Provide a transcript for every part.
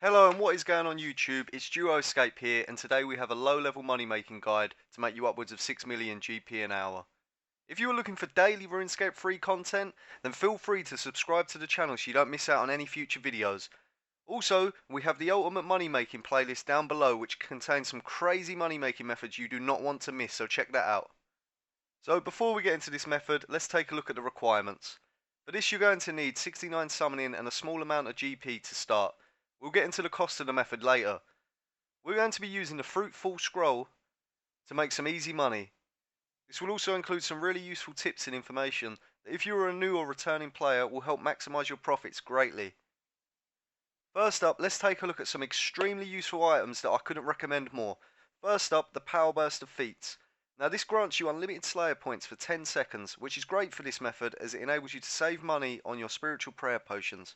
Hello and what is going on YouTube? It's Runescape here, and today we have a low level money making guide to make you upwards of 6 million GP an hour. If you are looking for daily Runescape free content, then feel free to subscribe to the channel so you don't miss out on any future videos. Also, we have the ultimate money making playlist down below which contains some crazy money making methods you do not want to miss, so check that out. So before we get into this method, let's take a look at the requirements. For this you're going to need 69 summoning and a small amount of GP to start. We'll get into the cost of the method later. We're going to be using the fruitful scroll to make some easy money. This will also include some really useful tips and information that if you are a new or returning player will help maximise your profits greatly. First up, let's take a look at some extremely useful items that I couldn't recommend more. First up, the Power Burst of Feats. Now this grants you unlimited Slayer points for 10 seconds, which is great for this method as it enables you to save money on your spiritual prayer potions.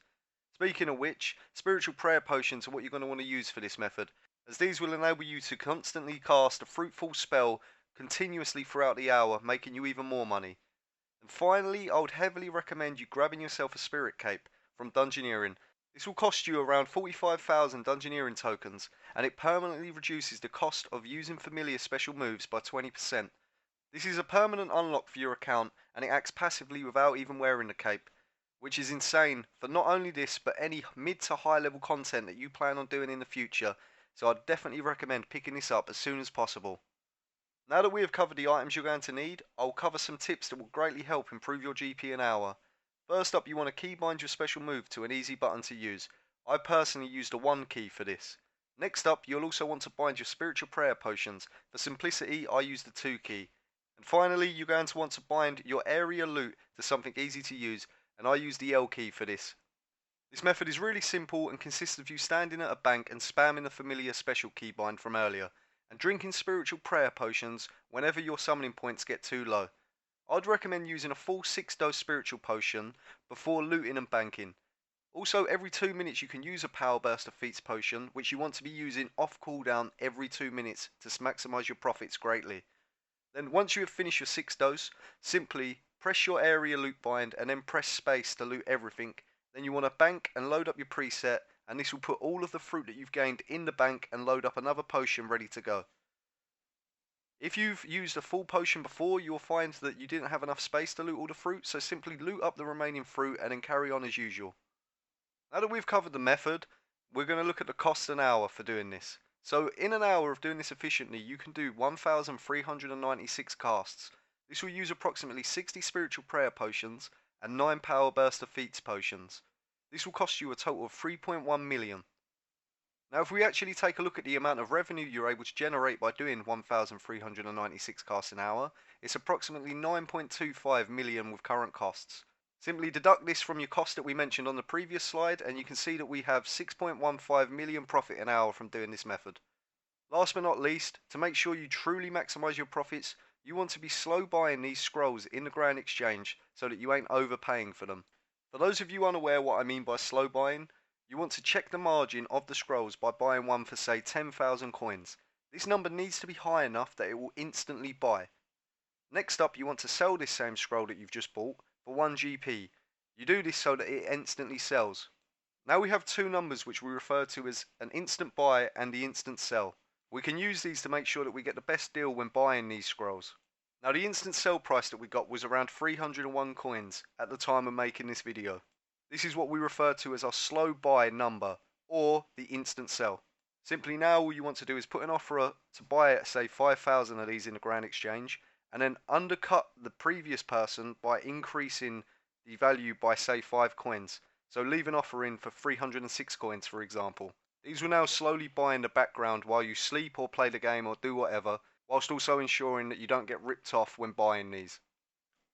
Speaking of which, spiritual prayer potions are what you're going to want to use for this method, as these will enable you to constantly cast a fruitful spell continuously throughout the hour, making you even more money. And finally, I would heavily recommend you grabbing yourself a spirit cape from Dungeoneering. This will cost you around 45,000 Dungeoneering tokens, and it permanently reduces the cost of using familiar special moves by 20%. This is a permanent unlock for your account, and it acts passively without even wearing the cape, which is insane for not only this but any mid to high level content that you plan on doing in the future, so I'd definitely recommend picking this up as soon as possible. Now that we have covered the items you're going to need, I'll cover some tips that will greatly help improve your GP an hour. First up, you want to keybind your special move to an easy button to use. I personally use the 1 key for this. Next up, you'll also want to bind your spiritual prayer potions. For simplicity, I use the 2 key. And finally, you're going to want to bind your area loot to something easy to use, and I use the L key for this. This method is really simple and consists of you standing at a bank and spamming the familiar special keybind from earlier, and drinking spiritual prayer potions whenever your summoning points get too low. I'd recommend using a full 6-dose spiritual potion before looting and banking. Also, every 2 minutes you can use a Power Burst of Feats potion, which you want to be using off cooldown every 2 minutes to maximise your profits greatly. Then once you have finished your 6th dose, simply press your area loot bind and then press space to loot everything. Then you want to bank and load up your preset, and this will put all of the fruit that you've gained in the bank and load up another potion ready to go. If you've used a full potion before, you'll find that you didn't have enough space to loot all the fruit, so simply loot up the remaining fruit and then carry on as usual. Now that we've covered the method, we're going to look at the cost an hour for doing this. So in an hour of doing this efficiently, you can do 1,396 casts. This will use approximately 60 spiritual prayer potions and 9 power burst of feats potions. This will cost you a total of 3.1 million. Now if we actually take a look at the amount of revenue you're able to generate by doing 1,396 casts an hour, it's approximately 9.25 million with current costs. Simply deduct this from your cost that we mentioned on the previous slide, and you can see that we have 6.15 million profit an hour from doing this method. Last but not least, to make sure you truly maximise your profits, you want to be slow buying these scrolls in the Grand Exchange so that you ain't overpaying for them. For those of you unaware what I mean by slow buying, you want to check the margin of the scrolls by buying one for say 10,000 coins. This number needs to be high enough that it will instantly buy. Next up, you want to sell this same scroll that you've just bought for 1 GP. You do this so that it instantly sells. Now we have two numbers which we refer to as an instant buy and the instant sell. We can use these to make sure that we get the best deal when buying these scrolls. Now the instant sell price that we got was around 301 coins at the time of making this video. This is what we refer to as our slow buy number, or the instant sell. Simply now all you want to do is put an offer to buy say 5,000 of these in the Grand Exchange, and then undercut the previous person by increasing the value by say 5 coins. So leave an offer in for 306 coins for example. These will now slowly buy in the background while you sleep or play the game or do whatever, whilst also ensuring that you don't get ripped off when buying these.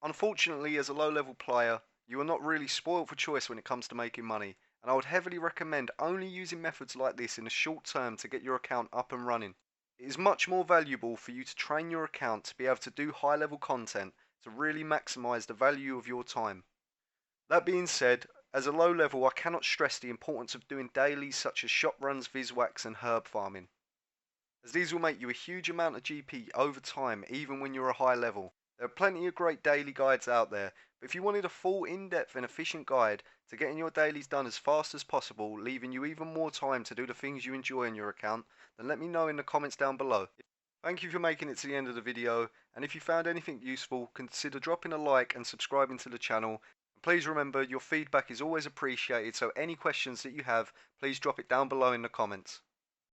Unfortunately, as a low level player, you are not really spoiled for choice when it comes to making money, and I would heavily recommend only using methods like this in the short term to get your account up and running. It is much more valuable for you to train your account to be able to do high level content to really maximise the value of your time. That being said, as a low level I cannot stress the importance of doing dailies such as shop runs, viswax and herb farming, as these will make you a huge amount of GP over time even when you're a high level. There are plenty of great daily guides out there, If you wanted a full, in-depth and efficient guide to getting your dailies done as fast as possible, leaving you even more time to do the things you enjoy in your account, then let me know in the comments down below. Thank you for making it to the end of the video, and if you found anything useful, consider dropping a like and subscribing to the channel. Please remember, your feedback is always appreciated, so any questions that you have, please drop it down below in the comments.